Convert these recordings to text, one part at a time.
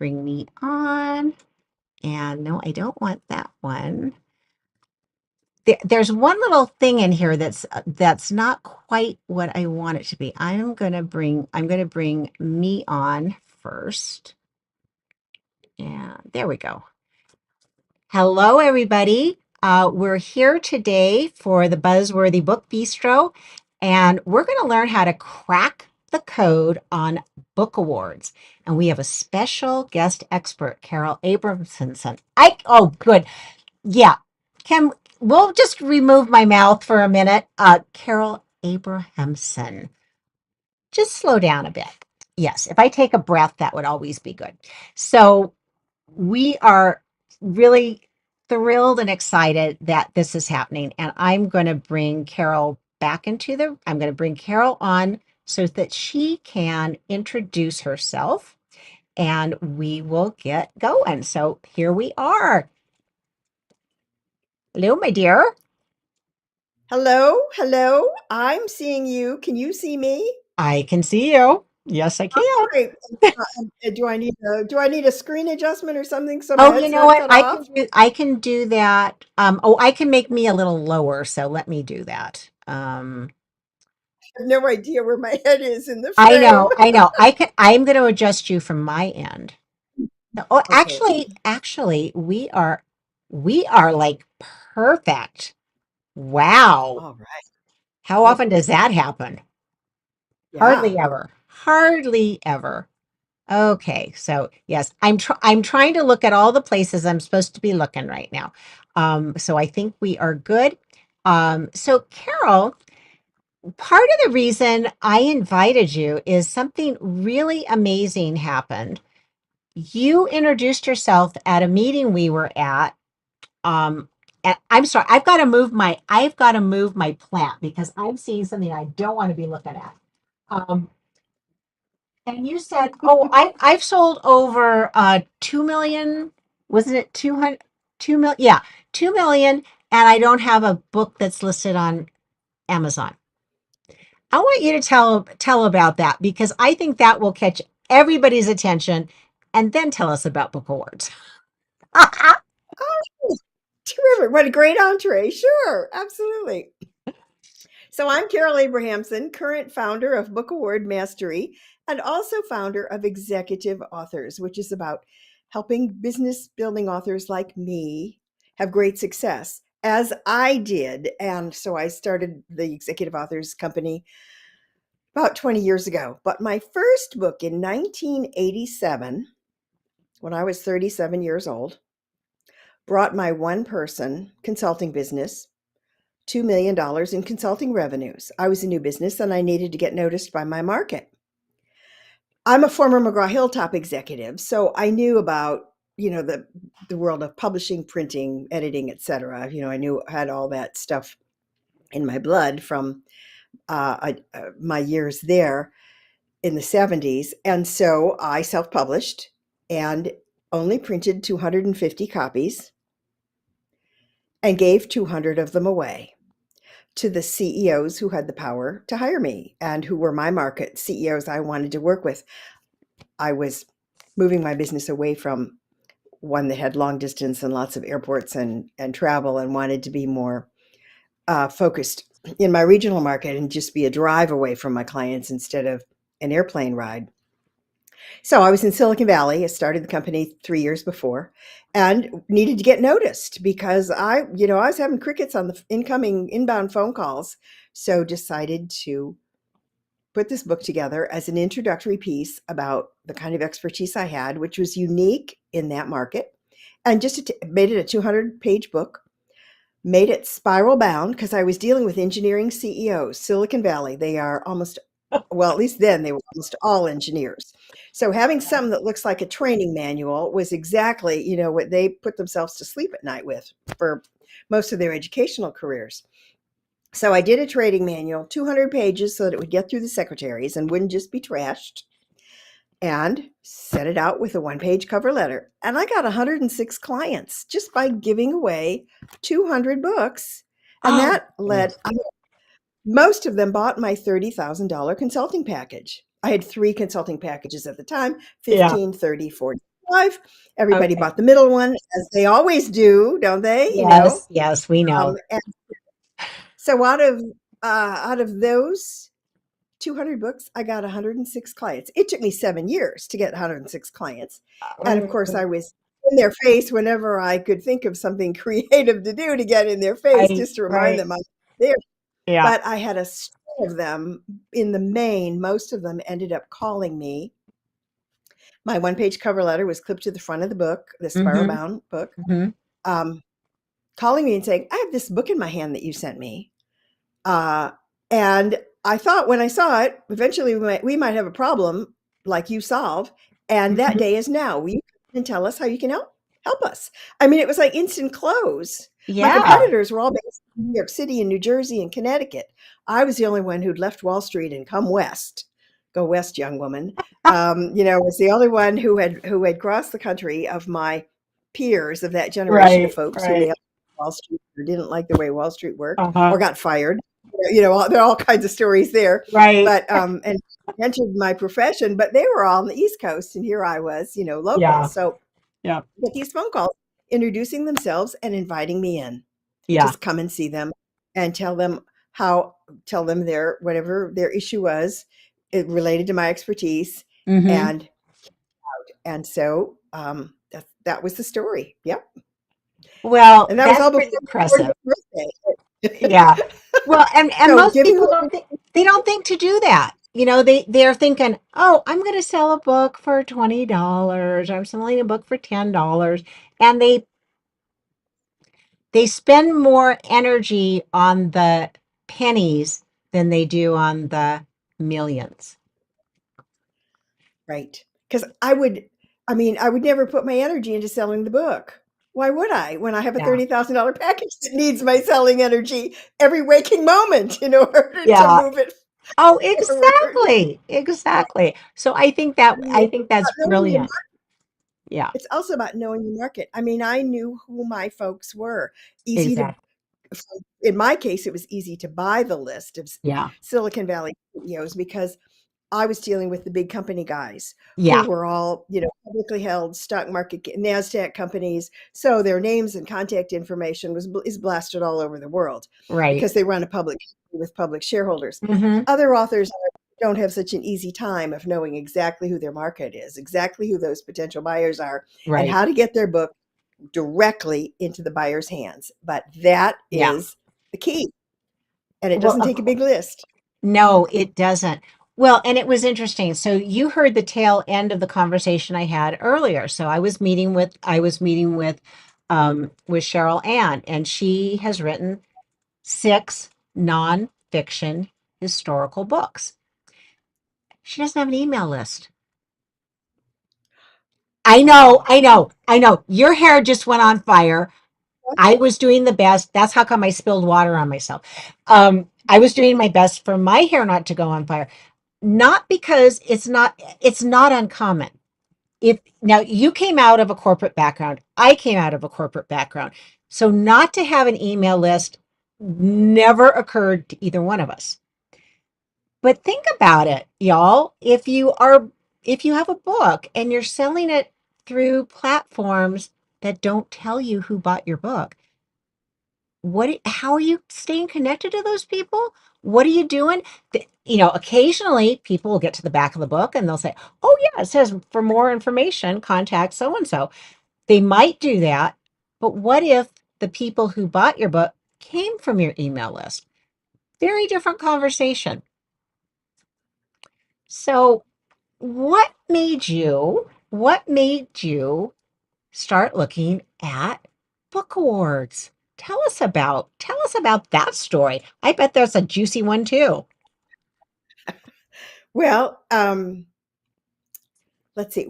bring me on. And no, I don't want that one. There's one little thing in here that's not quite what I want it to be. I'm gonna bring me on first. And there we go. Hello, everybody. We're here today for the Buzzworthy Book Bistro, and we're going to learn how to crack the code on book awards. And we have a special guest expert, Carol Abrahamson. Oh, good. Yeah. We'll just remove my mouth for a minute. Carol Abrahamson. Just slow down a bit. Yes, if I take a breath, that would always be good. So we are really thrilled and excited that this is happening. And I'm going to bring I'm going to bring Carol on so that she can introduce herself and we will get going. So here we are. Hello, my dear. Hello. I'm seeing you. Can you see me? I can see you. Yes, I can. Great. Do I need a screen adjustment or something so my Oh, you head's know not what? cut I can off? do I can do that. I can make me a little lower, so let me do that. I have no idea where my head is in the I frame. know, I know. I'm going to adjust you from my end. Oh, Okay. actually, we are like perfect. Wow. All right. How Good. often does that happen? Yeah. Hardly ever. Hardly ever. Okay, so yes, I'm trying to look at all the places I'm supposed to be looking right now. So I think we are good. So Carol, part of the reason I invited you is something really amazing happened. You introduced yourself at a meeting we were at. And I'm sorry, I've got to move my plant because I'm seeing something I don't want to be looking at. Um, and you said, "Oh, I've sold over 2 million, wasn't it 200, 2 million? Yeah, 2 million, and I don't have a book that's listed on Amazon." I want you to tell about that because I think that will catch everybody's attention, and then tell us about book awards. Oh, terrific. What a great entree. Sure. Absolutely. So I'm Carol Abrahamson, current founder of Book Award Mastery and also founder of Executive Authors, which is about helping business building authors like me have great success, as I did. And so I started the Executive Authors Company about 20 years ago. But my first book in 1987, when I was 37 years old, brought my one person consulting business $2 million in consulting revenues. I was a new business and I needed to get noticed by my market. I'm a former McGraw-Hill top executive, so I knew about, the world of publishing, printing, editing, etc. Had all that stuff in my blood from my years there in the 70s. And so I self-published and only printed 250 copies and gave 200 of them away to the CEOs who had the power to hire me and who were my market CEOs I wanted to work with. I was moving my business away from one that had long distance and lots of airports and travel, and wanted to be more focused in my regional market and just be a drive away from my clients instead of an airplane ride. So I was in Silicon Valley. I started the company 3 years before and needed to get noticed because I was having crickets on the inbound phone calls. So decided to put this book together as an introductory piece about the kind of expertise I had, which was unique in that market, and just made it a 200-page book, made it spiral bound because I was dealing with engineering CEOs. Silicon Valley, they are at least then they were almost all engineers. So having something that looks like a training manual was exactly, what they put themselves to sleep at night with for most of their educational careers. So I did a trading manual, 200 pages, so that it would get through the secretaries and wouldn't just be trashed, and set it out with a one-page cover letter. And I got 106 clients just by giving away 200 books. And Oh, that led, most of them bought my $30,000 consulting package. I had 3 consulting packages at the time, yeah. 15, 30, 40. 5. Everybody Okay. bought the middle one, as they always do, don't they? Yes, yes, we know. And so out of those 200 books, I got 106 clients. It took me 7 years to get 106 clients. And of course, I was in their face whenever I could think of something creative to do to get in their face, Right, just to remind right. them I'm there. Yeah. But I had a string of them in the main. Most of them ended up calling me. My one-page cover letter was clipped to the front of the book, the spiral Mm-hmm. bound book, Mm-hmm. um, calling me and saying, I have this book in my hand that you sent me. Uh, and I thought when I saw it, eventually we might have a problem like you solve. And that Mm-hmm. day is now. Will you come and tell us how you can help us? I mean, it was like instant close. My Yeah. competitors were all based in New York City and New Jersey and Connecticut. I was the only one who'd left Wall Street and come west. Go west, young woman. Was the only one who had crossed the country of my peers of that generation of Right, folks who right. left Wall Street or didn't like the way Wall Street worked Uh-huh. or got fired. There are all kinds of stories there. Right. But and entered my profession, but they were all on the East Coast, and here I was, local. Yeah. So Yeah. get these phone calls introducing themselves and inviting me in to Yeah. just come and see them and tell them their whatever their issue was, it related to my expertise, Mm-hmm. and so that was the story. Yep, Well, and that was that's all pretty before my impressive. 40th birthday. Yeah. Well, and So most giving people don't think they don't think to do that. They're thinking, "Oh, I'm going to sell a book for $20. I'm selling a book for $10." And they spend more energy on the pennies than they do on the millions. Right. Because I would never put my energy into selling the book. Why would I when I have a Yeah. $30,000 package that needs my selling energy every waking moment in order to Yeah. move it Oh, forward? exactly. Yeah. Exactly. So I mean, I it's think that's about knowing your brilliant. market. Yeah. It's also about knowing your market. I mean, I knew who my folks were. Easy to Exactly. In my case, it was easy to buy the list of Yeah. Silicon Valley CEOs because I was dealing with the big company guys who Yeah. were all, publicly held stock market NASDAQ companies. So their names and contact information is blasted all over the world Right. because they run a public company with public shareholders. Hmm. Other authors don't have such an easy time of knowing exactly who their market is, exactly who those potential buyers are, and Right. how to get their book directly into the buyer's hands. But that Yeah. is the key. And it Well, doesn't take a big list. no, it doesn't. Well, and it was interesting. So you heard the tail end of the conversation I had earlier. So I was meeting with Cheryl Ann, and she has written 6 nonfiction historical books. She doesn't have an email list. Wow. I know. Your hair just went on fire. I was doing the best. That's how come I spilled water on myself. I was doing my best for my hair not to go on fire. Not because it's not uncommon. If now you came out of a corporate background, I came out of a corporate background. So not to have an email list never occurred to either one of us. But think about it, y'all. If you have a book and you're selling it through platforms that don't tell you who bought your book, how are you staying connected to those people? What are you doing? Occasionally people will get to the back of the book and they'll say, "Oh yeah, it says for more information, contact so and so." They might do that, but what if the people who bought your book came from your email list? Very different conversation. So, what made you start looking at book awards? Tell us about that story. I bet there's a juicy one too. Well, let's see.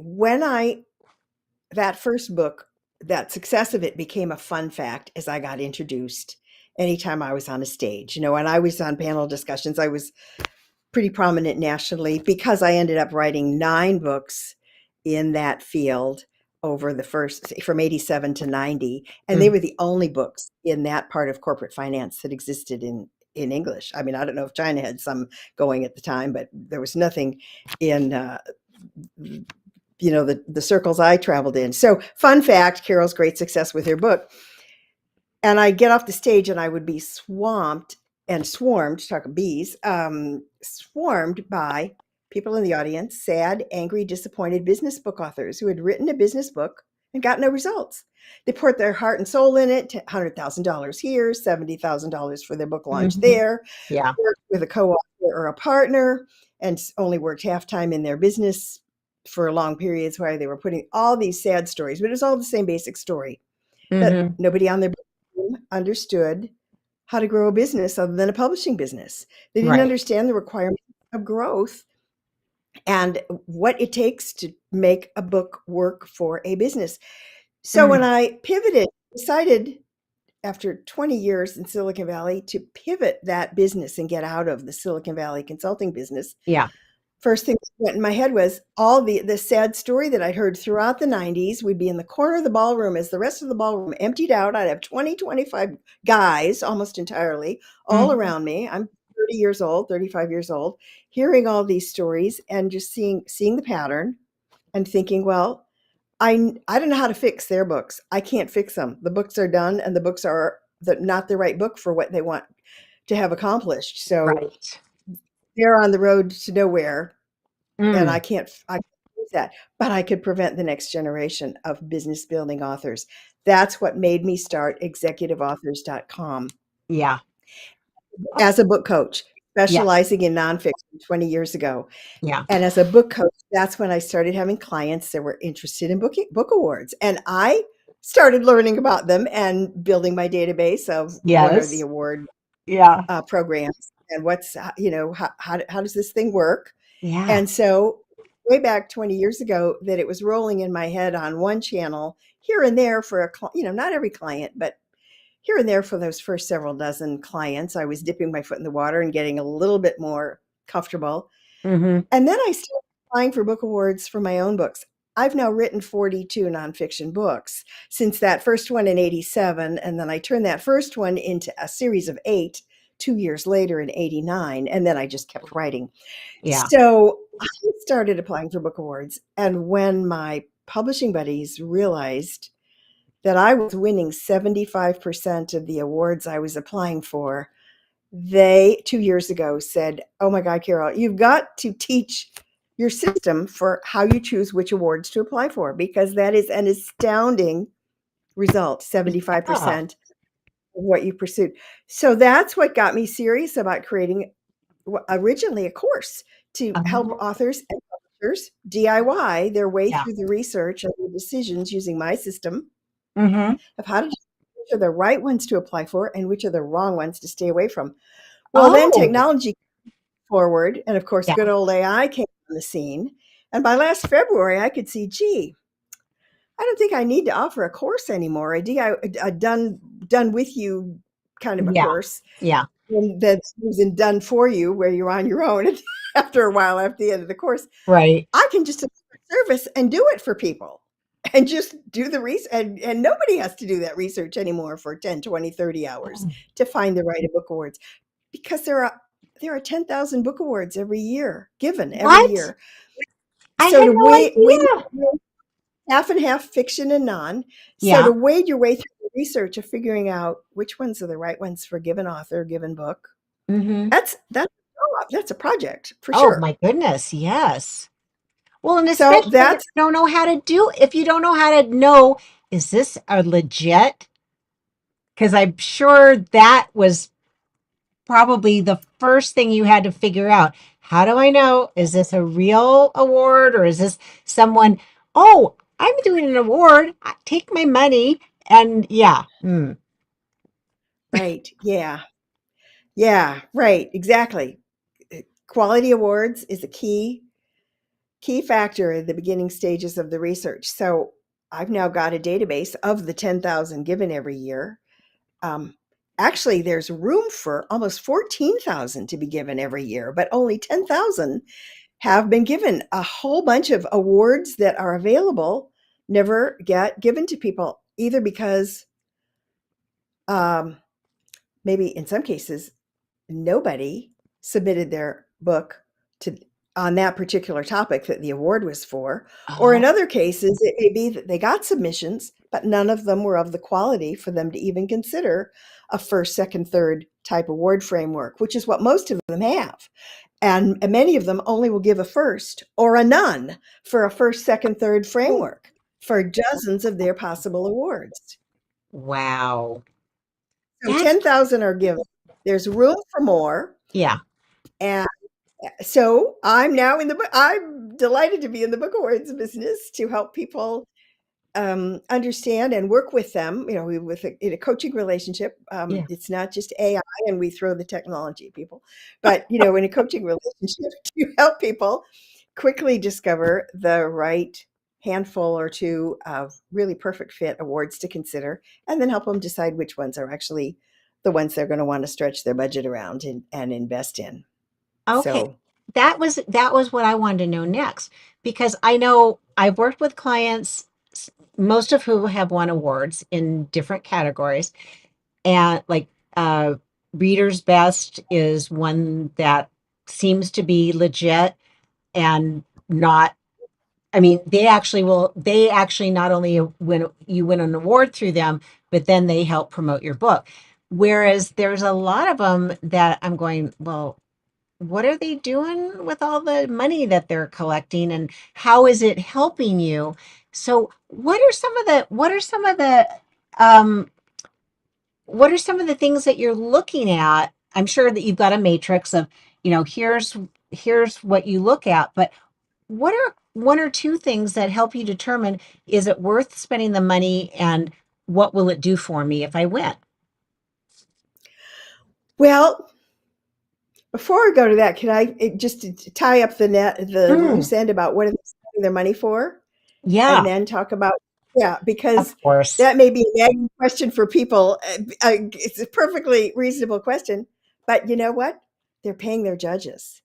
That first book, that success of it became a fun fact as I got introduced anytime I was on a stage. And I was on panel discussions. I was pretty prominent nationally because I ended up writing 9 books in that field over the first from 87 to 90, and they Mm. were the only books in that part of corporate finance that existed in English. I mean, I don't know if China had some going at the time, but there was nothing in the circles I traveled in. So fun fact, Carol's great success with her book. And I'd get off the stage and I would be swamped and swarmed, talk of bees, swarmed by people in the audience, sad, angry, disappointed business book authors who had written a business book and got no results. They poured their heart and soul in it, $100,000 here, $70,000 for their book launch Hmm. there, Yeah. worked with a co-author or a partner, and only worked half time in their business for long periods where they were putting all these sad stories, but it was all the same basic story that Hmm. nobody on their team understood how to grow a business other than a publishing business. They didn't Right. understand the requirements of growth and what it takes to make a book work for a business. So when Mm. I pivoted, decided after 20 years in Silicon Valley to pivot that business and get out of the Silicon Valley consulting business, Yeah. first thing that went in my head was all the sad story that I'd heard throughout the 90s. We'd be in the corner of the ballroom as the rest of the ballroom emptied out. I'd have 20, 25 guys almost entirely all Hmm. around me. I'm 30 years old, 35 years old, hearing all these stories and just seeing the pattern and thinking, well, I don't know how to fix their books. I can't fix them. The books are done and the books are not the right book for what they want to have accomplished. So Right. they're on the road to nowhere and Mm. I can't use that, but I could prevent the next generation of business building authors. That's what made me start executiveauthors.com Yeah. Oh, as a book coach, yes. specializing in nonfiction 20 years ago. Yeah. And as a book coach, that's when I started having clients that were interested in book awards. And I started learning about them and building my database of what are the Yes. award Yeah. programs and what's, how does this thing work? Yeah. And so way back 20 years ago that it was rolling in my head on one channel here and there for not every client, but here and there for those first several dozen clients, I was dipping my foot in the water and getting a little bit more comfortable. Hmm. And then I started applying for book awards for my own books. I've now written 42 nonfiction books since that first one in 87. And then I turned that first one into a series of 8 2 years later in 89. And then I just kept writing. Yeah. So I started applying for book awards. And when my publishing buddies realized that I was winning 75% of the awards I was applying for, they 2 years ago said, "Oh my God, Carol, you've got to teach your system for how you choose which awards to apply for because that is an astounding result, Yeah. 75% of what you pursued." So that's what got me serious about creating originally a course to help Oh, authors and publishers DIY their way yeah. through the research and the decisions using my system Hmm. of how to decide which are the right ones to apply for and which are the wrong ones to stay away from. Well, then Oh, technology forward, and of course, yeah. good old AI came on the scene. And by last February, I could see, gee, I don't think I need to offer a course anymore. A done with you kind of a Yeah. course Yeah. that's and done for you, where you're on your own. And after a while, after the end of the course, Right. I can just service and do it for people and just do the research. And nobody has to do that research anymore for 10, 20, 30 hours Oh, to find the right book awards because there are 10,000 book awards every year given every what? year. I So had to no wade idea. half and half fiction and non. So Yeah. to wade your way through the research of figuring out which ones are the right ones for given author, given book, Hmm. that's a project for Oh sure. my goodness. Yes. Well, and So especially if you that's don't know how to do, if you don't know how to know, is this a legit? Because I'm sure that was probably the first thing you had to figure out. How do I know? Is this a real award or is this someone, oh, I'm doing an award. Take my money. And yeah. Mm. right. Yeah. Yeah. Right. Exactly. Quality awards is a key factor in the beginning stages of the research. So I've now got a database of the 10,000 given every year. Um, Actually, there's room for almost 14,000 to be given every year, but only 10,000 have been given. A whole bunch of awards that are available never get given to people, either because um, maybe in some cases, nobody submitted their book to on that particular topic that the award was for. Or in Oh, other cases, it may be that they got submissions, but none of them were of the quality for them to even consider a first, second, third type award framework, which is what most of them have. And many of them only will give a first or a none for a first, second, third framework for dozens of their possible awards. wow. So That's 10,000 are given. There's room for more. yeah, And so I'm now in the book. I'm delighted to be in the book awards business to help people understand and work with them. In a coaching relationship, yeah. it's not just AI and we throw the technology at people, but in a coaching relationship to help people quickly discover the right handful or two of really perfect fit awards to consider, and then help them decide which ones are actually the ones they're going to want to stretch their budget around and invest in. Okay. So That was what I wanted to know next because I know I've worked with clients, most of who have won awards in different categories, and like uh Reader's Best is one that seems to be legit and not. I mean, they actually not only win an award through them, but then they help promote your book. Whereas there's a lot of them that I'm going, well, what are they doing with all the money that they're collecting and how is it helping you? So um what are some of the things that you're looking at? I'm sure that you've got a matrix of, here's what you look at, but what are one or two things that help you determine, is it worth spending the money and what will it do for me if I win? well, before I go to that, can just to tie up the Mm, loose end about what are they spending their money for, and yeah, then talk about, yeah, of because course. that may be a nagging question for people. It's a perfectly reasonable question, but you know what? They're paying their judges.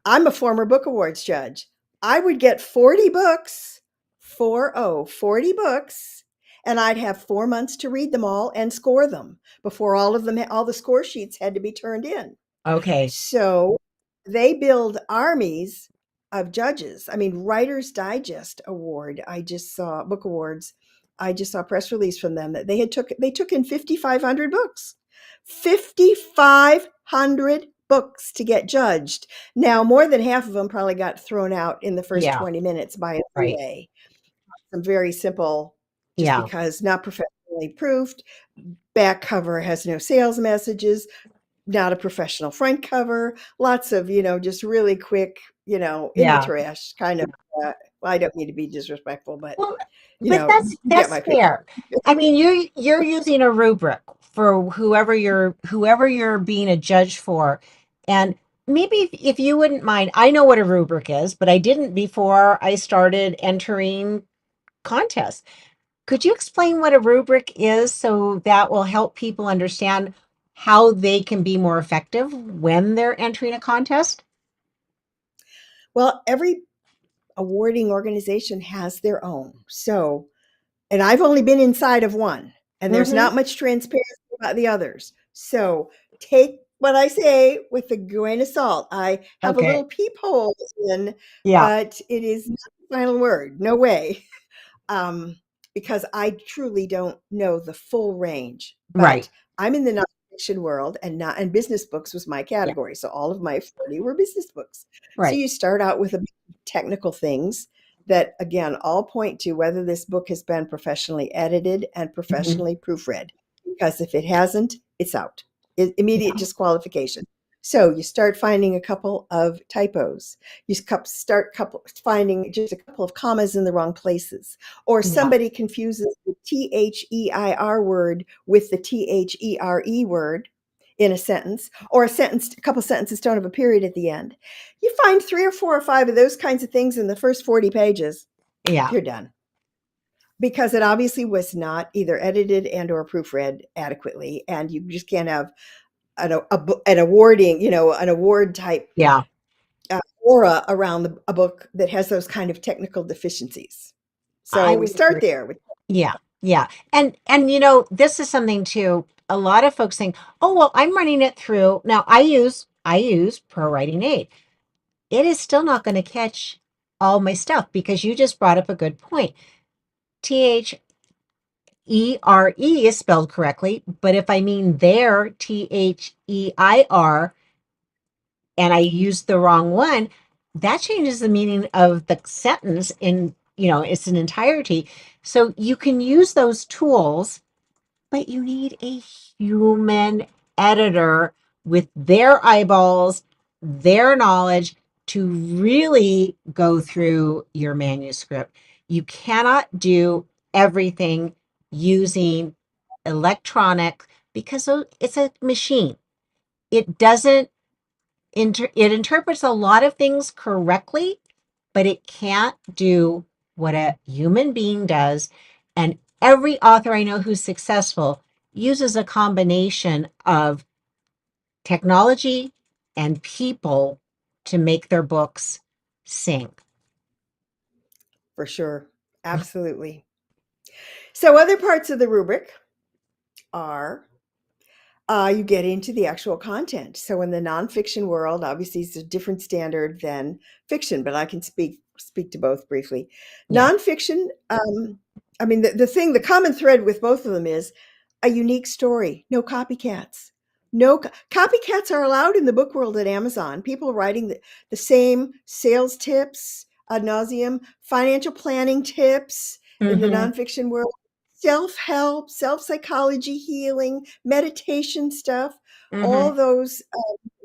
I'm a former book awards judge. I would get 40 books, 40 books, and I'd have 4 months to read them all and score them before all the score sheets had to be turned in. Okay. So they build armies of judges. I mean, Writer's Digest Award, I just saw book awards. I just saw a press release from them that they took in 5,500 books. 5,500 books to get judged. Now, more than half of them probably got thrown out in the first Yeah, 20 minutes by a right. VA. Some very simple, just Yeah. because not professionally proofed, back cover has no sales messages, not a professional front cover, lots of, just really quick, in the Yeah. trash kind of. Well, I don't mean to be disrespectful, but Well, but that's you get that's my picture. fair. I mean, you're using a rubric for whoever you're being a judge for. And maybe if you wouldn't mind, I know what a rubric is, but I didn't before I started entering contests. Could you explain what a rubric is so that will help people understand how they can be more effective when they're entering a contest? Well, every awarding organization has their own. So, and I've only been inside of one, and there's Mm-hmm. not much transparency about the others. So take what I say with a grain of salt. I have a Okay. little peephole in, Yeah. but it is not the final word. No way. um, because I truly don't know the full range. Right. But I'm in the nonfiction world, and business books was my Yeah. category. So all of my 40 were business books. So Right. you start out with technical things that again all point to whether this book has been professionally edited and Mhm. professionally proofread. Because if it hasn't, it's out. Immediate Yeah. disqualification. So you start finding a couple of typos. Finding just a couple of commas in the wrong places, or Yeah. somebody confuses the THEIR word with the THERE word in a sentence, or a couple sentences don't have a period at the end. You find 3 or 4 or 5 of those kinds of things in the first 40 pages, Yeah. you're done. Because it obviously was not either edited and or proofread adequately, and you just can't have an awarding, an award type Yeah. aura around a book that has those kind of technical deficiencies. So I we would start agree. there with. Yeah. Yeah. And this is something too. A lot of folks think, "Oh, well, I'm running it through." Now, I use Pro Writing Aid. it is still not going to catch all my stuff because you just brought up a good point. There is spelled correctly, but if I mean their, and I use the wrong one, that changes the meaning of the sentence in, it's an entirety. So you can use those tools, but you need a human editor with their eyeballs, their knowledge to really go through your manuscript. You cannot do everything using electronic because it's a machine. It doesn't it interprets a lot of things correctly, but it can't do what a human being does. And every author I know who's successful uses a combination of technology and people to make their books sing. For sure. Absolutely. So other parts of the rubric are you get into the actual content. So in the nonfiction world, obviously it's a different standard than fiction, but I can speak to both briefly. Yeah. Nonfiction, I mean, the common thread with both of them is a unique story, no copycats. No copycats are allowed in the book world at Amazon. People writing the same sales tips ad nauseum, financial planning tips in the Mm-hmm. nonfiction world, self-help, self-psychology, healing, meditation stuff, Mm-hmm. all those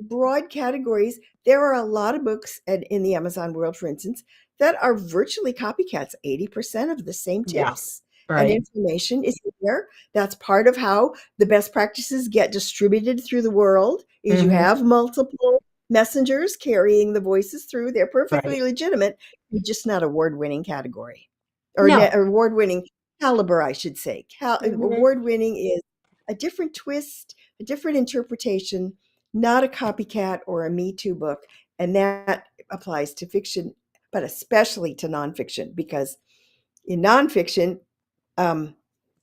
broad categories. There are a lot of books in the Amazon world, for instance, that are virtually copycats. 80% of the same Yeah. tips and Right. information is there. That's part of how the best practices get distributed through the world is you Mm-hmm. have multiple messengers carrying the voices through. They're perfectly Right. legitimate, just not award-winning category or No. award-winning caliber, I should say. Mm-hmm. Award-winning is a different twist, a different interpretation, not a copycat or a Me Too book. And that applies to fiction, but especially to nonfiction, because in nonfiction, um,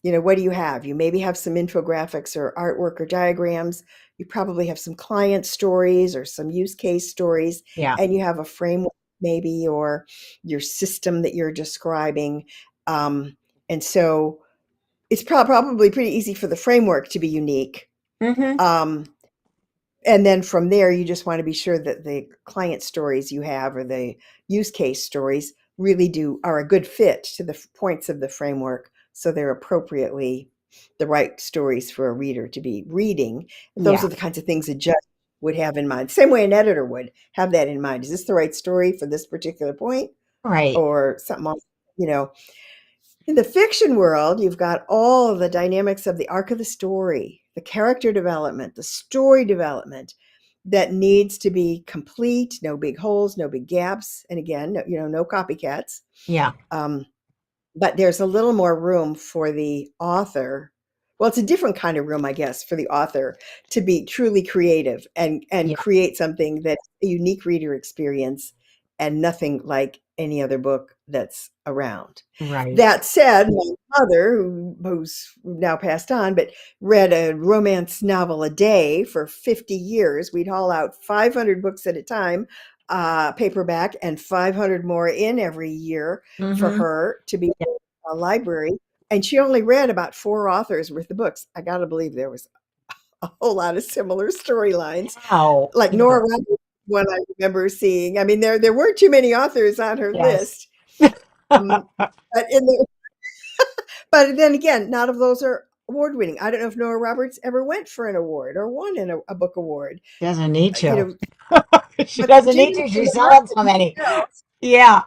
what do you have? You maybe have some infographics or artwork or diagrams. You probably have some client stories or some use case stories, Yeah. and you have a framework maybe or your system that you're describing. And so it's probably pretty easy for the framework to be unique. Mm-hmm. Um, and then from there, you just want to be sure that the client stories you have or the use case stories really are a good fit to the points of the framework. So they're appropriately the right stories for a reader to be reading. Those Yeah. are the kinds of things a judge would have in mind. Same way an editor would have that in mind. Is this the right story for this particular point Right. or something else? You know, in the fiction world, you've got all the dynamics of the arc of the story, the character development, the story development that needs to be complete, no big holes, no big gaps. And again, no copycats. Yeah. Um, but there's a little more room for the author. Well, it's a different kind of room, I guess, for the author to be truly creative and Yeah. create something that's a unique reader experience and nothing like any other book that's around. Right. That said, my mother, who's now passed on, but read a romance novel a day for 50 years. We'd haul out 500 books at a time, paperback, and 500 more in every year for Mm-hmm. her to be a library. And she only read about 4 authors worth of books. I got to believe there was a whole lot of similar storylines. Wow. Like Yeah. Nora Roberts, one I remember seeing. I mean, there weren't too many authors on her Yes. list. Um, but in the but then again, not of those are award winning. I don't know if Nora Roberts ever went for an award or won a book award. Doesn't need You to. know, She but doesn't need Virginia to. She's selling so McGrath many. Yeah.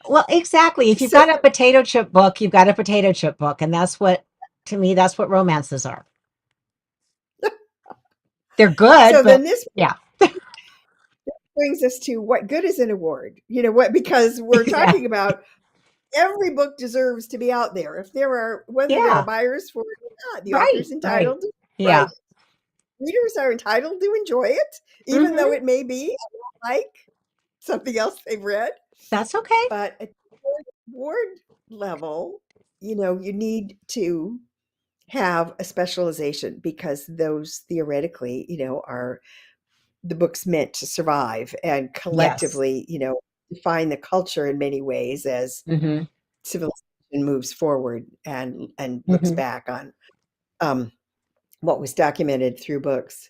Well, exactly. If you've so got a potato chip book, you've got a potato chip book. And to me, that's what romances are. They're good, so but then this yeah. brings us to what good is an award? What, because we're Yeah. talking about every book deserves to be out there. If there are whether there are Yeah. buyers for it or not, the Right. author's Right. entitled to Yeah. write. Readers are entitled to enjoy it, even though Hmm. it may be like something else they've read. That's okay. But at the ward level, you need to have a specialization because those theoretically, are the book's meant to survive and Yes. collectively, define the culture in many ways as Mhm. civilization moves forward and looks Mhm. back on um, what was documented through books.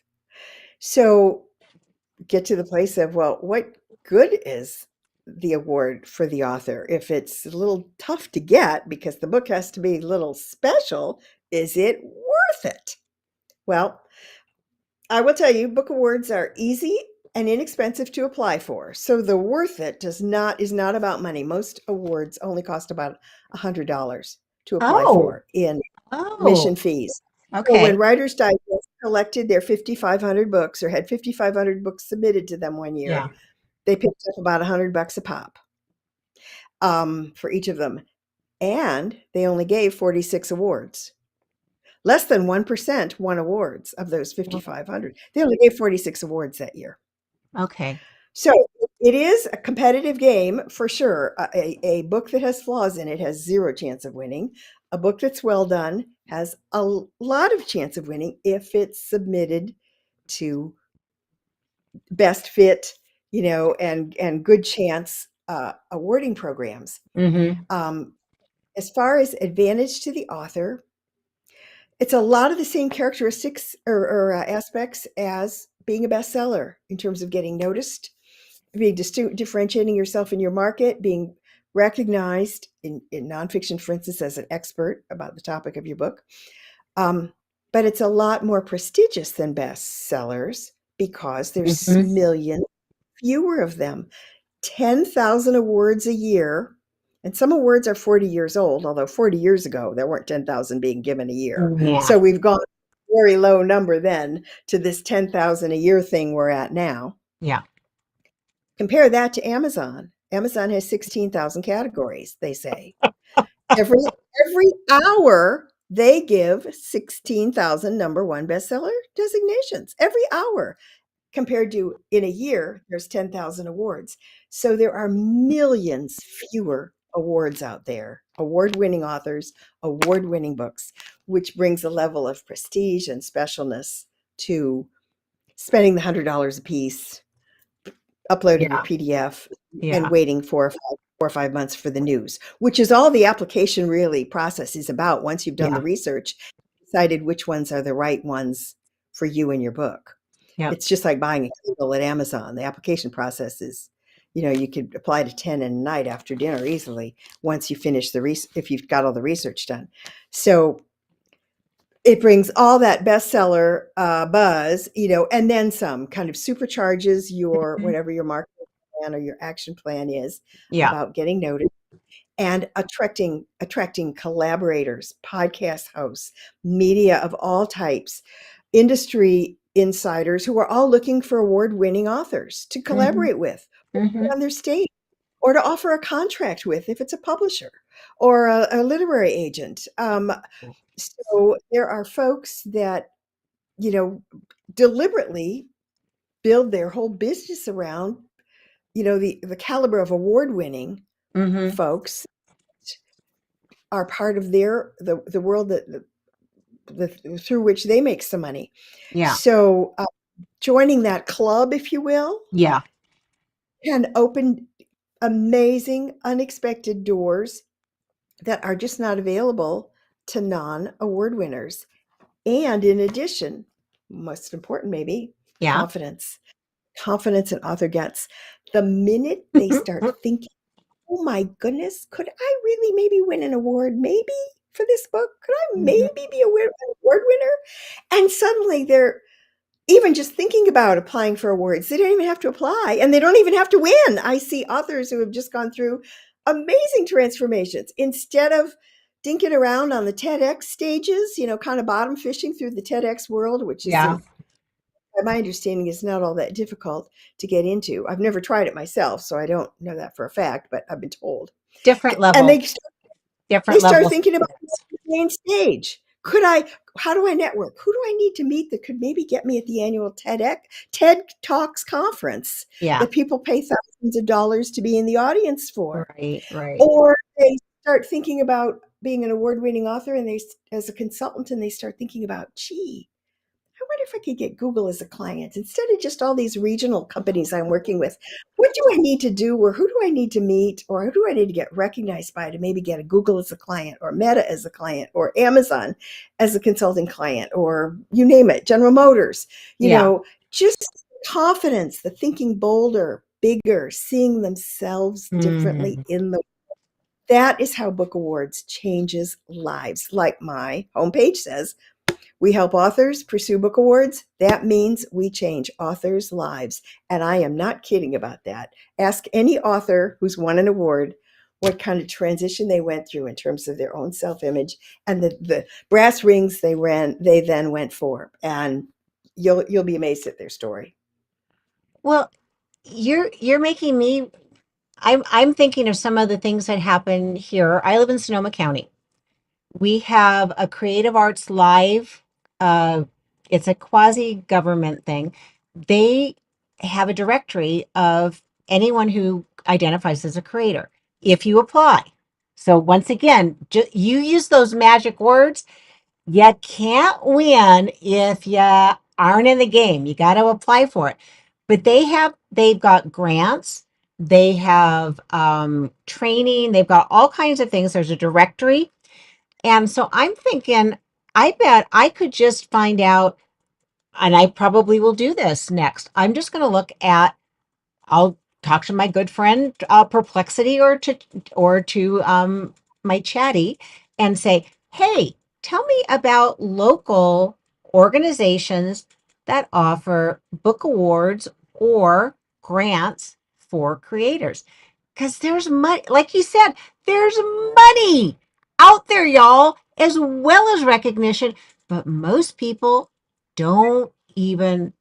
So get to the place of, well, what good is the award for the author if it's a little tough to get because the book has to be a little special? Is it worth it? Well, I will tell you, book awards are easy and inexpensive to apply for. So the worth it is not about money. Most awards only cost about $100 to apply Oh. for in Oh. admission fees. So when Okay. Writers Digest collected their 5,500 books or had 5,500 books submitted to them one year, Yeah. they picked up about $100 a pop for each of them. And they only gave 46 awards. Less than 1% won awards of those Oh, 5,500. They only gave 46 awards that year. okay. So it is a competitive game for sure. A book that has flaws in it has zero chance of winning. A book that's well done has a lot of chance of winning if it's submitted to best fit, and good chance awarding programs. Mhm. Um, as far as advantage to the author, it's a lot of the same characteristics or aspects as being a bestseller in terms of getting noticed, being differentiating yourself in your market, being recognized in nonfiction, for instance, as an expert about the topic of your book. But it's a lot more prestigious than bestsellers because there's Mhm. millions fewer of them. 10,000 awards a year. And some awards are 40 years old, although 40 years ago, there weren't 10,000 being given a year. Yeah. So we've gone a very low number then to this 10,000 a year thing we're at now. Yeah. Compare that to Amazon. Amazon has 16,000 categories, they say. Every every hour they give 16,000 number one bestseller designations. Every hour. Compared to in a year, there's 10,000 awards. So there are millions fewer awards out there, award-winning authors, award-winning books, which brings a level of prestige and specialness to spending the $100 a piece, uploading your Yeah. PDF, and Yeah. waiting 4 or 5 months for the news, which is all the application really process is about. Once you've done the Yeah. research, decided which ones are the right ones for you and your book. Yep. It's just like buying a Kindle at Amazon. The application process is, you could apply to 10 in a night after dinner easily once you finish if you've got all the research done. So it brings all that bestseller buzz, and then some kind of supercharges your Mhm. whatever your marketing plan or your action plan is Yeah. about getting noticed and attracting collaborators, podcast hosts, media of all types, industry insiders who are all looking for award-winning authors to Mhm. collaborate with or put Mhm. on their stage or to offer a contract with if it's a publisher or a literary agent. So there are folks that, you know, deliberately build their whole business around, the caliber of award-winning Mhm. folks are part of the world through which they make some money. Yeah. So joining that club, if you will, Yeah. can open amazing, unexpected doors that are just not available to non-award winners. And in addition, most important maybe, Yeah. confidence. Confidence an author gets the minute they start thinking, oh my goodness, could I really maybe win an award? Maybe for this book? Could I Mhm. maybe be an award winner? And suddenly they're even just thinking about applying for awards. They don't even have to apply and they don't even have to win. I see authors who have just gone through amazing transformations. Instead of dinking around on the TEDx stages, kind of bottom fishing through the TEDx world, which Yeah. isn't, my understanding, is not all that difficult to get into. I've never tried it myself, so I don't know that for a fact, but I've been told. Different And level. they Different start level thinking about standards. the main stage. How do I network? Who do I need to meet that could maybe get me at the annual TED Talks conference Yeah. that people pay thousands of dollars to be in the audience for? Right. Right. Or they start thinking about being an award-winning author and as a consultant, and they start thinking about, gee, I wonder if I could get Google as a client instead of just all these regional companies I'm working with? What do I need to do, or who do I need to meet, or who do I need to get recognized by to maybe get a Google as a client, or Meta as a client, or Amazon as a consulting client, or you name it, General Motors, Yeah. just confidence, the thinking bolder, bigger, seeing themselves differently Mm. in the that is how Book Awards changes lives. Like my homepage says, we help authors pursue book awards. That means we change authors' lives. And I am not kidding about that. Ask any author who's won an award what kind of transition they went through in terms of their own self-image and the brass rings they then went for. And you'll be amazed at their story. Well, you're making me I'm thinking of some of the things that happen here. I live in Sonoma County. We have a creative arts live. Uh, it's a quasi government thing. They have a directory of anyone who identifies as a creator if you apply. So once again, you use those magic words. You can't win if you aren't in the game. You got to apply for it. But they've got grants, they have training, they've got all kinds of things. There's a directory. And so I'm thinking, I bet I could just find out, and I probably will do this next. I'm just going to look at, I'll talk to my good friend Perplexity or to my chatty and say, "Hey, tell me about local organizations that offer book awards or grants for creators." Because there's money, like you said, there's money out there, y'all, as well as recognition. But most people don't even,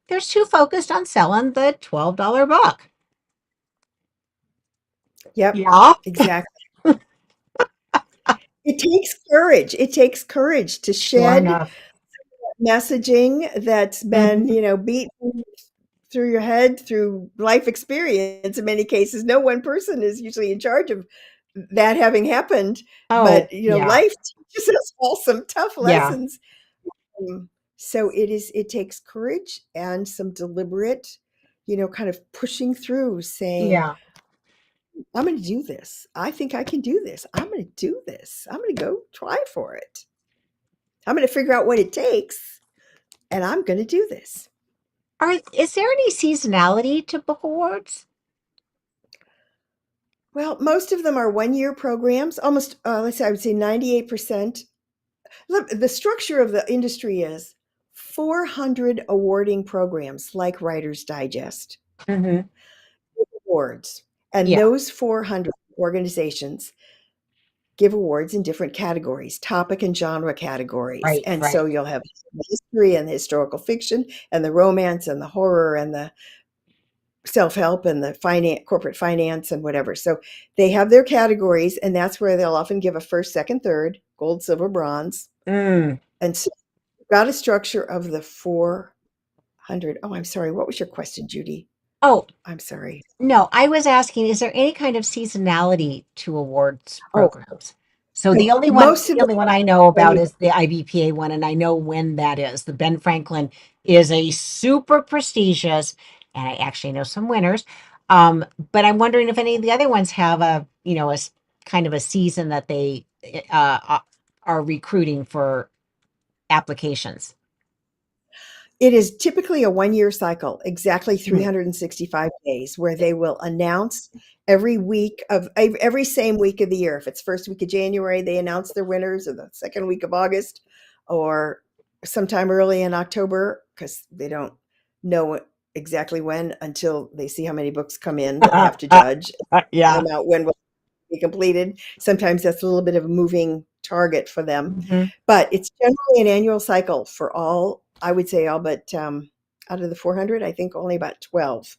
they're too focused on selling the $12 book. Yep, Yeah. exactly. It takes courage. It takes courage to Sure shed enough. messaging that's been, Mhm. beaten through your head through life experience. In many cases, no one person is usually in charge of that having happened, Oh, but yeah. life teaches us all some tough Yeah. lessons. So it takes courage and some deliberate, kind of pushing through, saying, Yeah. I'm going to do this. I think I can do this. I'm going to do this. I'm going to go try for it. I'm going to figure out what it takes, and I'm going to do this. Is there any seasonality to book awards? Well, most of them are 1-year programs. Almost, let's say, I would say 98%. Look, the structure of the industry is 400 awarding programs like Writer's Digest Hmm. awards. And Yeah. those 400 organizations give awards in different categories, topic and genre categories. Right. And so Right. you'll have the history and the historical fiction and the romance and the horror and the self-help and the finance, corporate finance and whatever. So they have their categories, and that's where they'll often give a first, second, third, gold, silver, bronze. Mm. And so you've got a structure of the 400. Oh, I'm sorry. What was your question, Judy? Oh, I'm sorry. no, I was asking, is there any kind of seasonality to awards Oh, programs? So no. Most of the them only one I know are about is the IBPA one, and I know when that is. The Ben Franklin is a super prestigious, and I actually know some winners. But I'm wondering if any of the other ones have kind of a season that they are recruiting for applications. It is typically a 1-year cycle, exactly Hmm. 365 days, where they will announce every same week of the year. If it's first week of January, they announce their winners, or the second week of August, or sometime early in October, because they don't know exactly when until they see how many books come in that they have to judge, Yeah. them out when will be completed. Sometimes that's a little bit of a moving target for them, Hmm. but it's generally an annual cycle for all, I would say all but, out of the 400, I think only about 12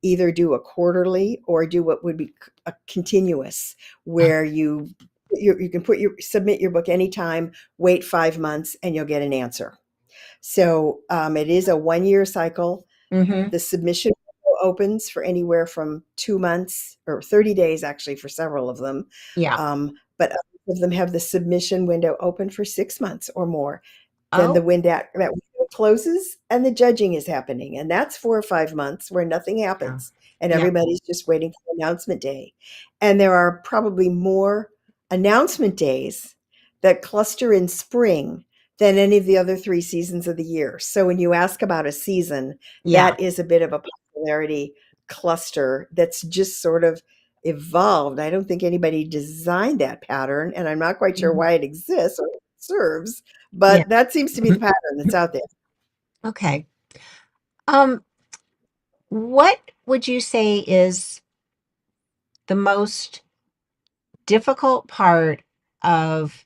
either do a quarterly or do what would be a continuous, where you can submit your book anytime, wait 5 months, and you'll get an answer. So, it is a 1-year cycle. Hmm. The submission window opens for anywhere from 2 months or 30 days, actually, for several of them. Yeah. But others of them have the submission window open for 6 months or more. Then the Oh. window closes and the judging is happening. And that's 4 or 5 months where nothing Yeah. happens and Yeah. everybody's just waiting for announcement day. And there are probably more announcement days that cluster in spring than any of the other 3 seasons of the year. So when you ask about a season, Yeah. that is a bit of a popularity cluster that's just sort of evolved. I don't think anybody designed that pattern, and I'm not quite sure Mhm. why it exists or serves, Yeah. but that seems to be the pattern that's out there. Okay. Um, what would you say is the most difficult part of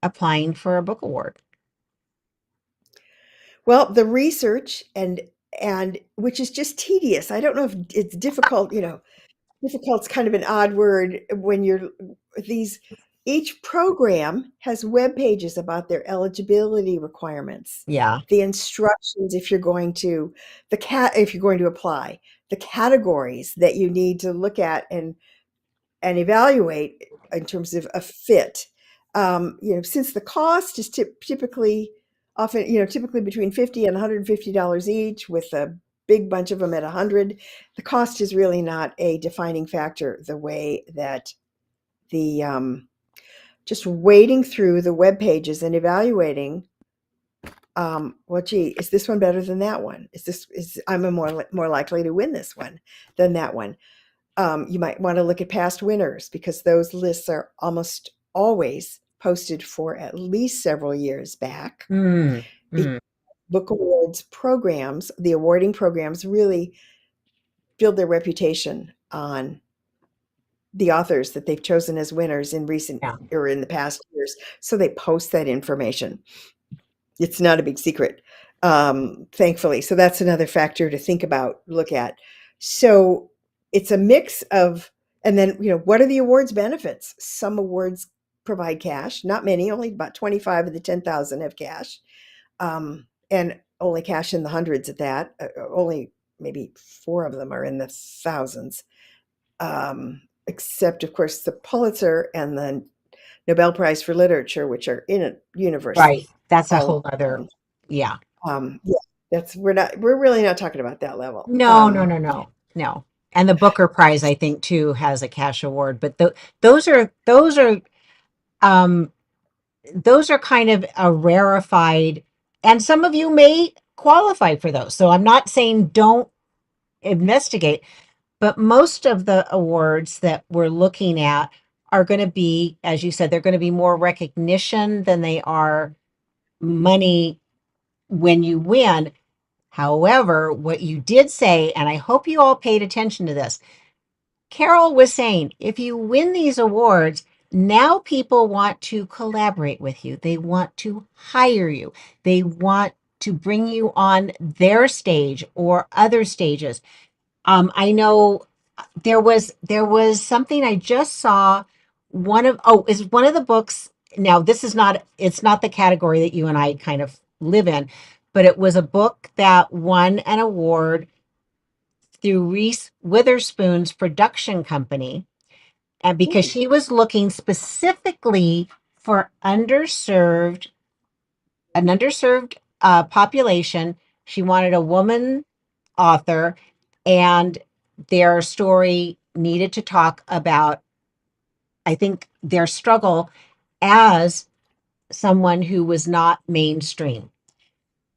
applying for a book award? Well, the research and which is just tedious. I don't know if it's difficult, difficult's kind of an odd word when you're these each program has web pages about their eligibility requirements, Yeah. the instructions if you're going to if you're going to apply, the categories that you need to look at and evaluate in terms of a fit. Since the cost is typically often, typically between 50 and $150 each, with a big bunch of them at 100, the cost is really not a defining factor. The way that the just wading through the web pages and evaluating, well, gee, is this one better than that one? Is I'm a more likely to win this one than that one. You might want to look at past winners because those lists are almost always posted for at least several years back. Mm, Because mm, book awards programs, the awarding programs, really build their reputation on the authors that they've chosen as winners in recent yeah. or in the past years. So they post that information. It's not a big secret, thankfully. So that's another factor to think about, look at. So it's a mix of, and then, what are the awards benefits? Some awards provide cash, not many, only about 25 of the 10,000 have cash, and only cash in the hundreds at that. Only maybe 4 of them are in the thousands, except, of course, the Pulitzer and the Nobel Prize for Literature, which are in a universe Right. That's a all whole other, around. yeah. Yeah, we're really not talking about that level. No, no, no, no, no. And the Booker Prize, I think, too, has a cash award, but those are um those are kind of a rarefied, and some of you may qualify for those. So I'm not saying don't investigate, but most of the awards that we're looking at are going to be, as you said, they're going to be more recognition than they are money when you win. However, what you did say, and I hope you all paid attention to this, Carol was saying, if you win these awards, now people want to collaborate with you. They want to hire you. They want to bring you on their stage or other stages. I know there was something I just saw. Is one of the books. Now, this is not, it's not the category that you and I kind of live in, but it was a book that won an award through Reese Witherspoon's production company. And because Ooh, she was looking specifically for an underserved population. She wanted a woman author, and their story needed to talk about, I think, their struggle as someone who was not mainstream.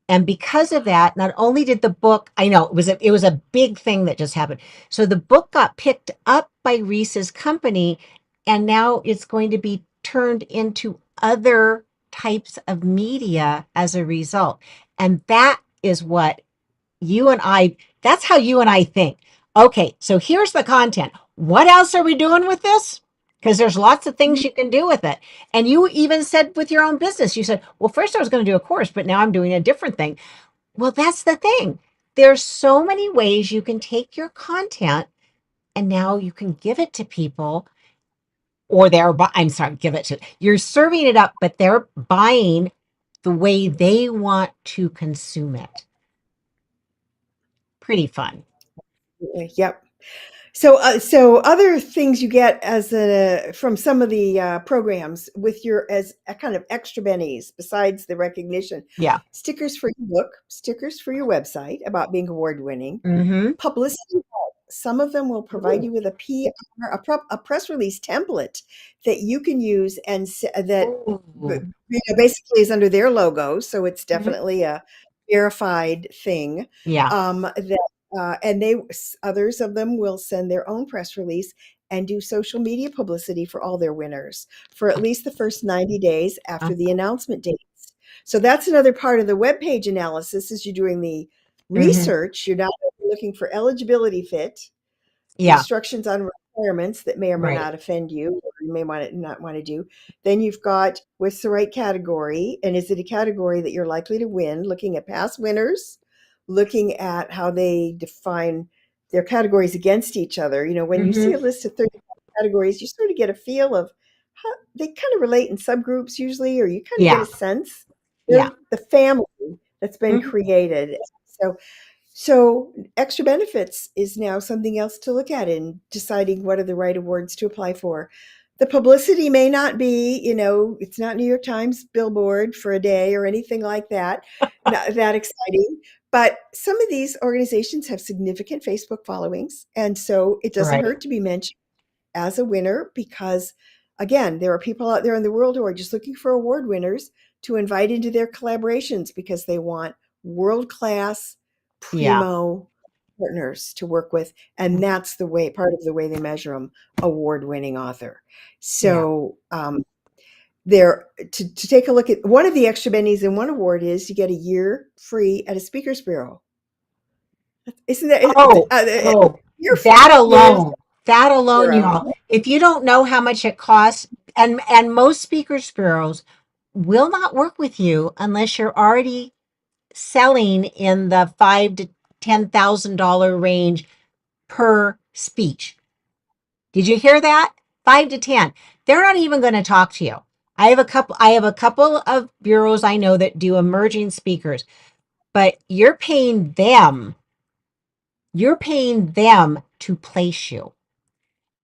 And because of that, not only did the book, I know it was a big thing that just happened. So the book got picked up by Reese's company, and now it's going to be turned into other types of media as a result. And that is what you and I, that's how you and I think. Okay, so here's the content. What else are we doing with this? Because there's lots of things you can do with it. And you even said with your own business, you said, well, first I was going to do a course, but now I'm doing a different thing. Well, that's the thing. There's so many ways you can take your content and now you can give it to people, or I'm sorry, give it to, you're serving it up, but they're buying the way they want to consume it. Pretty fun. yep. So other things you get as a from some of the programs with your as a kind of extra bennies besides the recognition, Yeah. stickers for your book, stickers for your website about being award winning, Mm-hmm. publicity. Some of them will provide Ooh. you with a PR, a press release template that you can use that Ooh. basically is under their logo, so it's Mhm. definitely a verified thing. Yeah. That and others of them will send their own press release and do social media publicity for all their winners for at least the first 90 days Uh, after the announcement dates. So that's another part of the web page analysis. Is you're doing the mhm. research, you're not looking for eligibility fit, Yeah. instructions on requirements that may or may Right. not offend you or you may not want to do. Then you've got what's the right category, and is it a category that you're likely to win, looking at past winners, looking at how they define their categories against each other. When you see Mm-hmm. a list of 30 categories, you sort of get a feel of how they kind of relate in subgroups usually, or you kind of get Yeah. a sense. Yeah. They're the family that's been Mhm. created. So extra benefits is now something else to look at in deciding what are the right awards to apply for. The publicity may not be, it's not New York Times billboard for a day or anything like that, not that exciting. But some of these organizations have significant Facebook followings. And so it doesn't Right. hurt to be mentioned as a winner because, again, there are people out there in the world who are just looking for award winners to invite into their collaborations because they want world class, Yeah. primo partners to work with. And that's the way, part of the way they measure them, award winning author. Yeah. So, there to take a look at one of the extra bennies in one award is you get a year free at a speakers bureau. Isn't that Oh, oh, year that free is alone, that alone, bureau? y'all. If you don't know how much it costs, and most speakers bureaus will not work with you unless you're already selling in the $5,000 to $10,000 range per speech. Did you hear that? 5 to 10. They're not even going to talk to you. I have a couple of bureaus I know that do emerging speakers, but you're paying them to place you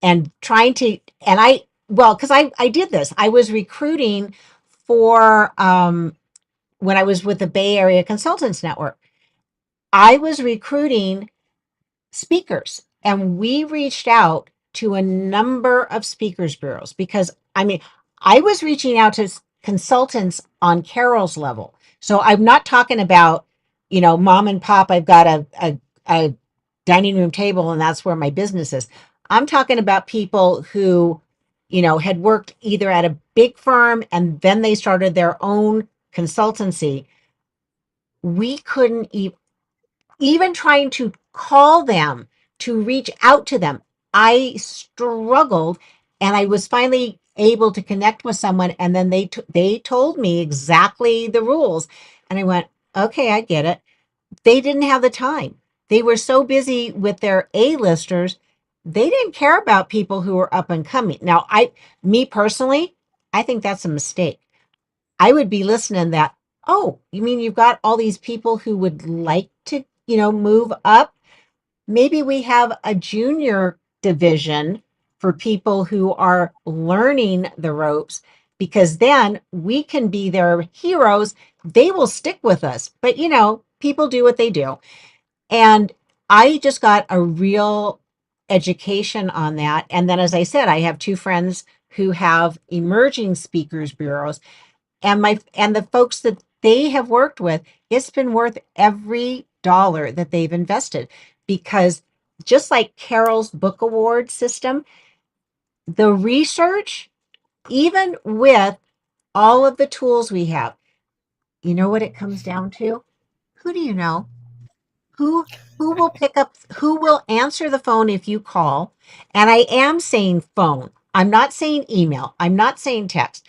and trying to and I well because I did this. I was recruiting for when I was with the Bay Area Consultants Network. I was recruiting speakers and we reached out to a number of speakers bureaus because I was reaching out to consultants on Carol's level. So I'm not talking about, mom and pop, I've got a dining room table and that's where my business is. I'm talking about people who, had worked either at a big firm and then they started their own consultancy. We couldn't even trying to call them to reach out to them. I struggled and I was finally able to connect with someone and then they told me exactly the rules and I went, "Okay, I get it." They didn't have the time. They were so busy with their A-listers, they didn't care about people who were up and coming. Now, me personally, I think that's a mistake. I would be listening that, "Oh, you mean you've got all these people who would like to, move up? Maybe we have a junior division for people who are learning the ropes because then we can be their heroes. They will stick with us." But, people do what they do. And I just got a real education on that. And then, as I said, I have two friends who have emerging speakers bureaus and the folks that they have worked with, it's been worth every dollar that they've invested because just like Carol's book award system, the research, even with all of the tools we have, you know what it comes down to? Who do you know? Who who will answer the phone if you call? And I am saying phone. I'm not saying email. I'm not saying text.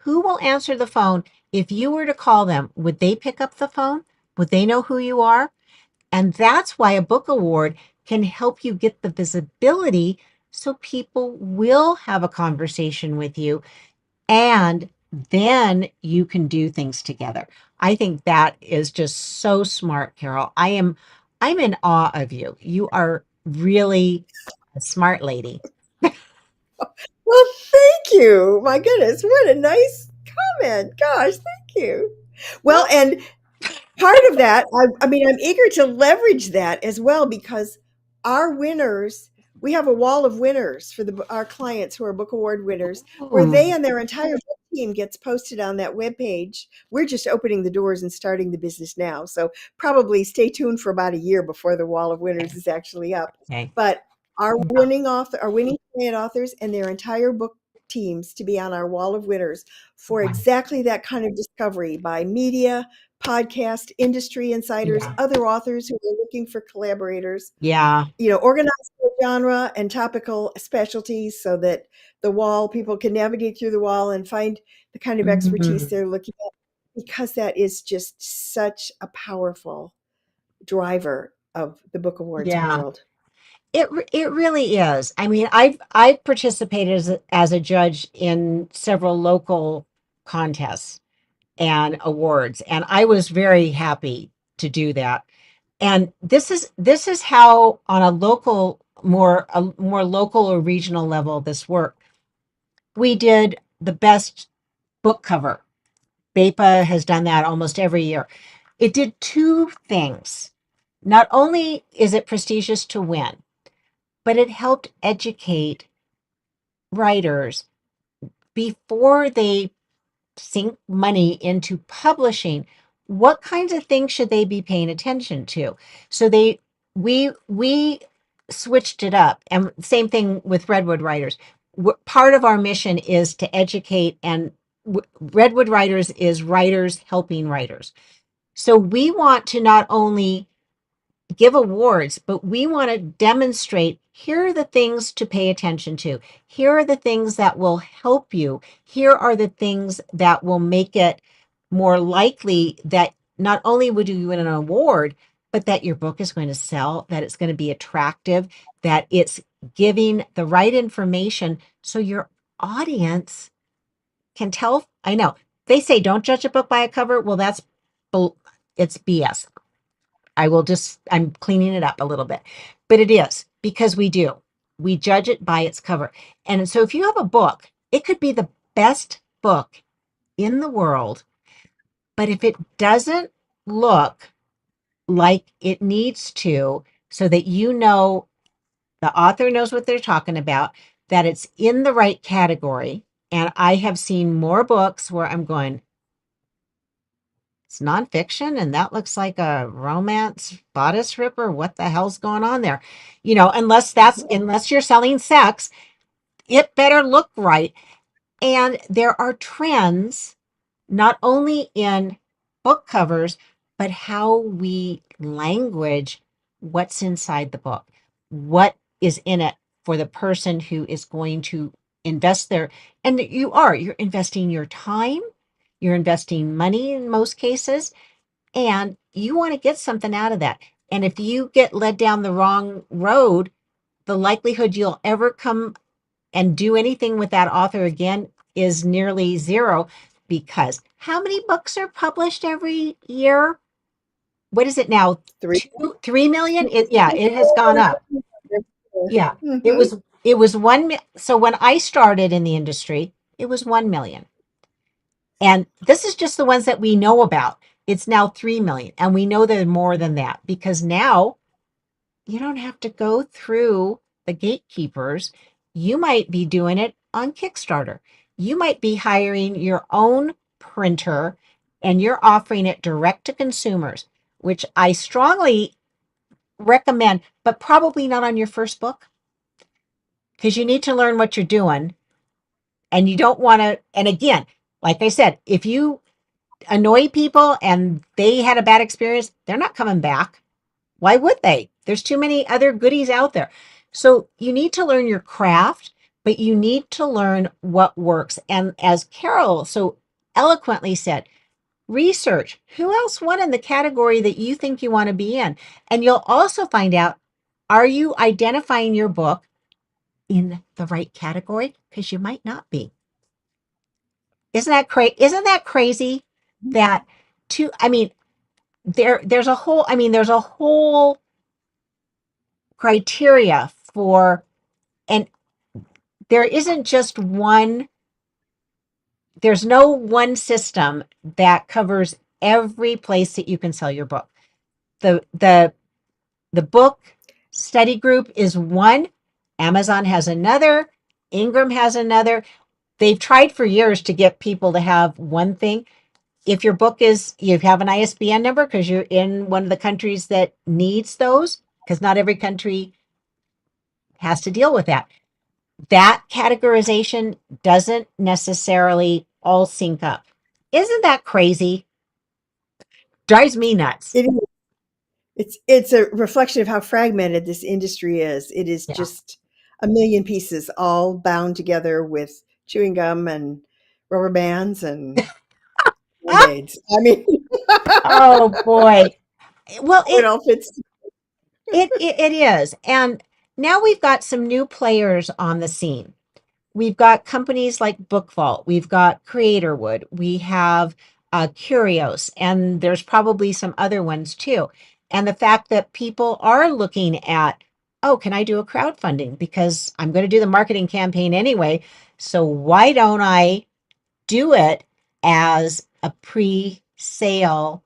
Who will answer the phone if you were to call them? Would they pick up the phone? Would they know who you are? And that's why a book award can help you get the visibility so people will have a conversation with you and then you can do things together. I think that is just so smart, Carol. I'm in awe of you. You are really A smart lady. Well, thank you. My goodness, what a nice comment. Gosh, thank you. Well, Well, and part of that, I mean, I'm eager to leverage that as well because our winners, we have a wall of winners for our clients who are book award winners, where they ooh, and their entire book team gets posted on that webpage. We're just opening the doors and starting the business now. So probably stay tuned for about a year before the wall of winners is actually up. okay. But our Yeah, winning client authors and their entire book teams to be on our wall of winners for wow. exactly that kind of discovery by media, podcast, industry insiders, Yeah, other authors who are looking for collaborators, yeah. organized by genre and topical specialties so that the wall people can navigate through the wall and find the kind of expertise Mhm. they're looking at because that is just such a powerful driver of the book awards Yeah. world. It really is. I mean, I've participated as a judge in several local contests and awards, and I was very happy to do that. And this is how on a more local or regional level this worked. We did the best book cover. BEPA has done that almost every year. It did two things. Not only is it prestigious to win, but it helped educate writers before they sink money into publishing. What kinds of things should they be paying attention to? So we switched it up, and same thing with Redwood writers. Part of our mission is to educate, and Redwood writers is writers helping writers. So we want to not only give awards, but we want to demonstrate here are the things to pay attention to. Here are the things that will help you. Here are the things that will make it more likely that not only would you win an award, but that your book is going to sell, that it's going to be attractive, that it's giving the right information so your audience can tell. I know they say don't judge a book by a cover. Well, it's BS. I'm cleaning it up a little bit, but it is because we do. We judge it by its cover. And so if you have a book, it could be the best book in the world, but if it doesn't look like it needs to, so that the author knows what they're talking about, that it's in the right category. And I have seen more books where I'm going, it's nonfiction and that looks like a romance bodice ripper. What the hell's going on there? Unless you're selling sex, it better look right. And there are trends not only in book covers, but how we language what's inside the book, what is in it for the person who is going to invest there. And you're investing your time, you're investing money in most cases, and you want to get something out of that. And if you get led down the wrong road, the likelihood you'll ever come and do anything with that author again is nearly zero, because how many books are published every year? What is it now? Three. 3 million? Yeah, it has gone up. Yeah. It Mm-hmm. was it was so when I started in the industry, it was 1 million. And this is just the ones that we know about. It's now 3 million. And we know there are more than that because now you don't have to go through the gatekeepers. You might be doing it on Kickstarter. You might be hiring your own printer and you're offering it direct to consumers, which I strongly recommend, but probably not on your first book because you need to learn what you're doing and you don't want to. And again, like I said, if you annoy people and they had a bad experience, they're not coming back. Why would they? There's too many other goodies out there. So you need to learn your craft, but you need to learn what works. And as Carol so eloquently said, research who else won in the category that you think you want to be in. And you'll also find out, are you identifying your book in the right category? Because you might not be. Isn't that crazy that I mean, there's a whole criteria for and there isn't just one, there's no one system that covers every place that you can sell your book. The book study group is one, Amazon has another, Ingram has another. They've tried for years to get people to have one thing. If your book is, you have an ISBN number because you're in one of the countries that needs those, because not every country has to deal with that. That categorization doesn't necessarily all sync up. Isn't that crazy? Drives me nuts. It is. It's a reflection of how fragmented this industry is. It is Yeah. just a million pieces all bound together with chewing gum and rubber bands and band-aids. I mean, Oh boy. Well, it all fits. it is. And now we've got some new players on the scene. We've got companies like Book Vault, we've got Creatorwood, we have Curios, and there's probably some other ones too. And the fact that people are looking at, oh, can I do a crowdfunding? Because I'm going to do the marketing campaign anyway. So why don't I do it as a pre-sale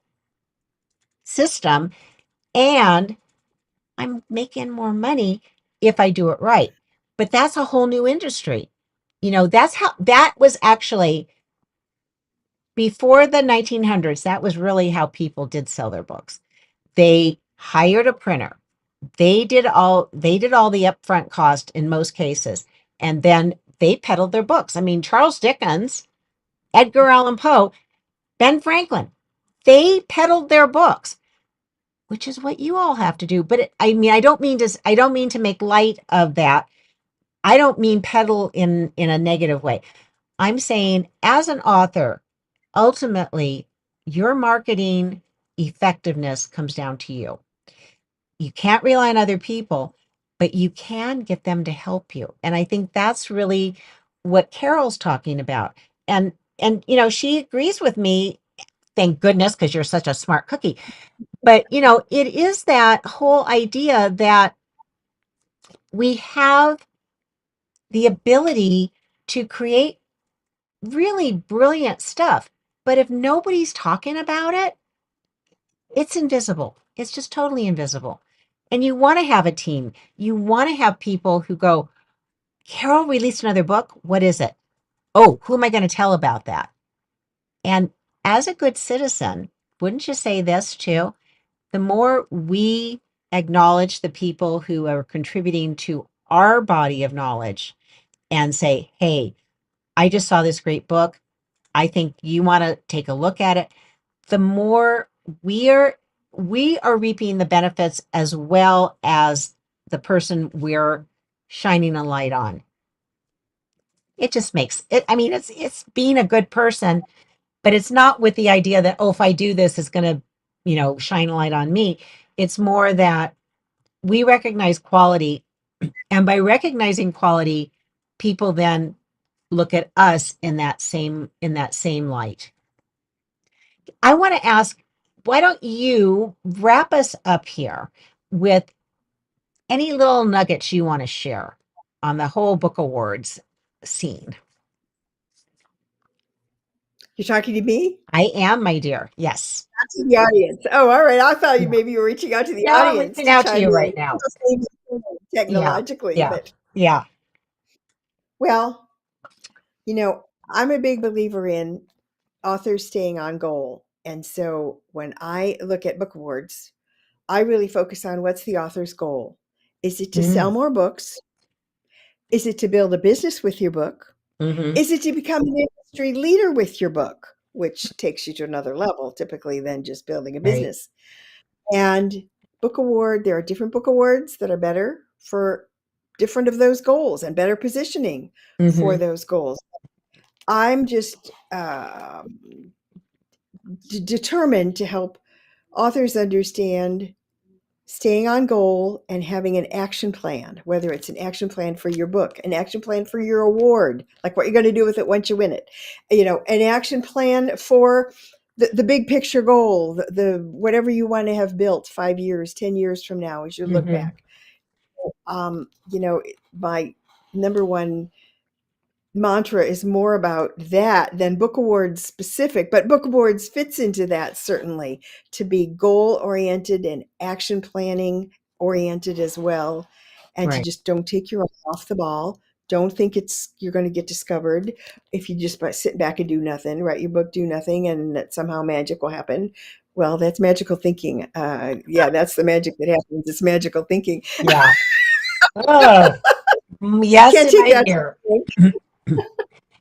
system? And I'm making more money if I do it right. But that's a whole new industry. That's how that was actually before the 1900s. That was really how people did sell their books. They hired a printer. They did all the upfront cost in most cases, and then they peddled their books. I mean, Charles Dickens, Edgar Allan Poe, Ben Franklin, they peddled their books, which is what you all have to do. But I mean, I don't mean to make light of that. I don't mean peddle in a negative way. I'm saying as an author, ultimately, your marketing effectiveness comes down to you. You can't rely on other people, but you can get them to help you. And I think that's really what Carol's talking about. And she agrees with me, thank goodness, because you're such a smart cookie. But it is that whole idea that we have the ability to create really brilliant stuff. But if nobody's talking about it, it's invisible. It's just totally invisible. And you want to have a team. You want to have people who go, Carol released another book. What is it? Oh, who am I going to tell about that? And as a good citizen, wouldn't you say this too? The more we acknowledge the people who are contributing to our body of knowledge and say, hey, I just saw this great book. I think you want to take a look at it. The more we are reaping the benefits as well as the person we're shining a light on. It just makes it, I mean, it's being a good person, but it's not with the idea that, oh, if I do this, it's going to, shine a light on me. It's more that we recognize quality, and by recognizing quality, people then look at us in that same light. I want to ask, why don't you wrap us up here with any little nuggets you want to share on the whole book awards scene? You're talking to me? I am, my dear. Yes. Not to the audience. Oh, all right. I thought Yeah. maybe you were reaching out to the No, I'm audience reaching to out to chime you in right now. just maybe Yeah. technologically, Yeah. but Yeah. well, I'm a big believer in authors staying on goal. And so when I look at book awards, I really focus on what's the author's goal. Is it to sell Mm, more books? Is it to build a business with your book? mm-hmm. Is it to become an industry leader with your book, which takes you to another level typically than just building a Right. business? And there are different book awards that are better for different of those goals and better positioning for Mm-hmm. those goals. I'm just determined to help authors understand staying on goal and having an action plan, whether it's an action plan for your book, an action plan for your award, like what you're going to do with it once you win it, an action plan for the big picture goal, the whatever you want to have built 5 years, 10 years from now as you look Mm-hmm. back. Um, you know, my number one mantra is more about that than book awards specific, but book awards fits into that certainly, to be goal oriented and action planning oriented as well, and to Right. just don't take your eye off the ball. Don't think it's you're going to get discovered if you just sit back and do nothing, write your book, do nothing, and that somehow magic will happen. Well, that's magical thinking. Yeah, that's the magic that happens. It's magical thinking. Yeah. Oh, yes, Can't in take my that to ear. the bank.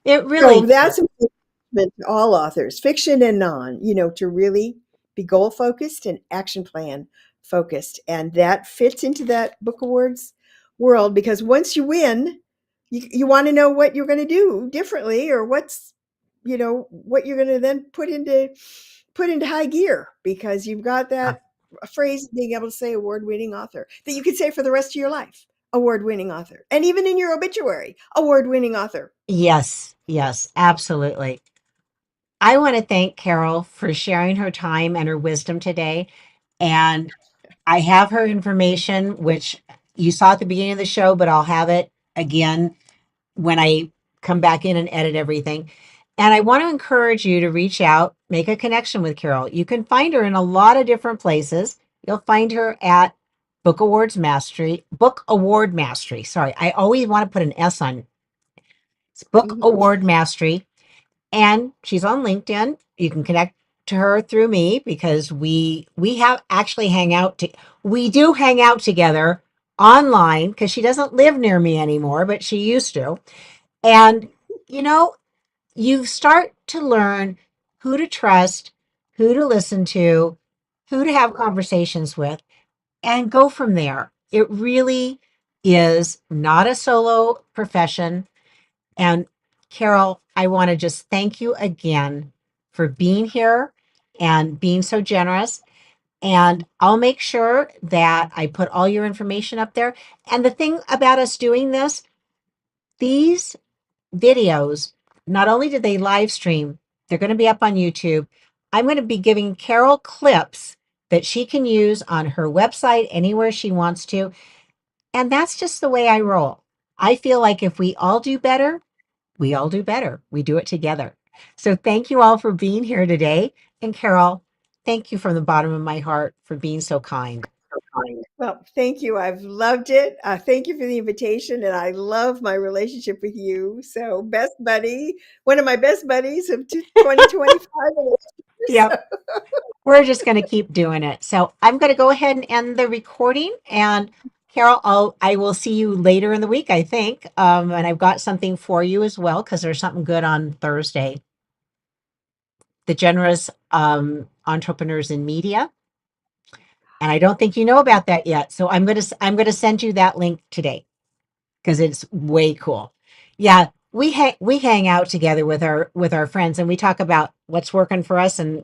It So really that's encouragement to all authors, fiction and non, to really be goal focused and action plan focused. And that fits into that book awards world, because once you win, you want to know what you're going to do differently, or what you're going to then put into high gear, because you've got is. that phrase, being able to say award winning author, that you could say for the rest of your life, award winning author. And even in your obituary, award winning author. Yes, yes, absolutely. I want to thank Carol for sharing her time and her wisdom today. And I have her information, which you saw at the beginning of the show, but I'll have it again when I come back in and edit everything. And I want to encourage you to reach out, make a connection with Carol. You can find her in a lot of different places. You'll find her at Book Award Mastery. Sorry, I always want to put an S on. It's Book Mhm. Award Mastery. And she's on LinkedIn. You can connect to her through me because we have actually we do hang out together online because she doesn't live near me anymore, but she used to. And you know, you start to learn who to trust, who to listen to, who to have conversations with, and go from there. It really is not a solo profession. And Carol, I want to just thank you again for being here and being so generous. And I'll make sure that I put all your information up there. And the thing about us doing this, these videos, not only did they live stream, they're going to be up on YouTube. I'm going to be giving Carol clips that she can use on her website anywhere she wants to. And that's just the way I roll. I feel like if we all do better, we all do better. We do it together. So thank you all for being here today. And Carol, thank you from the bottom of my heart for being so kind. Well, thank you. I've loved it. Thank you for the invitation, and I love my relationship with you. So, best buddy, one of my best buddies of 2025. Yep. We're just going to keep doing it. So I'm going to go ahead and end the recording. And Carol, I will see you later in the week, I think. And I've got something for you as well because there's something good on Thursday. The Generous Entrepreneurs in Media. And I don't think you know about that yet. So I'm gonna send you that link today because it's way cool. Yeah, we hang out together with our friends and we talk about what's working for us and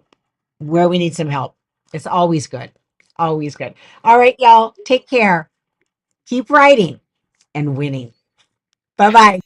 where we need some help. It's always good. Always good. All right, y'all, take care. Keep writing and winning. Bye-bye.